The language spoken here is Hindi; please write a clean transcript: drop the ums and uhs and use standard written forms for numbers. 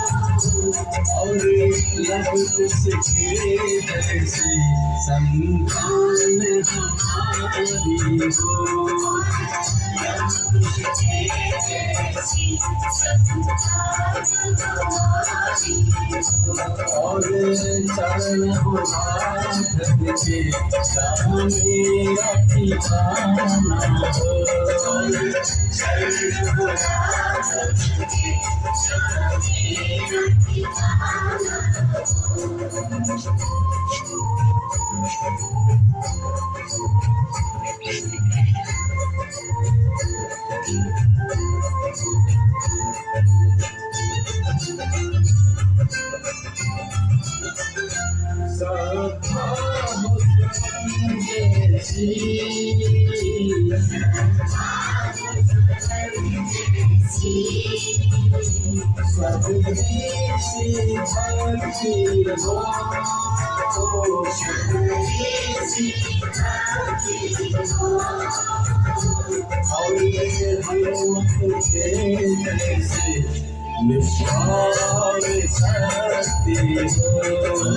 और लब तुझसे जैसी संतान हमारी हो और चरण हो राघव के जहाँ मेरा ठिकाना हो चरण हो राघव के जहाँ मेरा ठिकाना निष्ठार शक्ति हो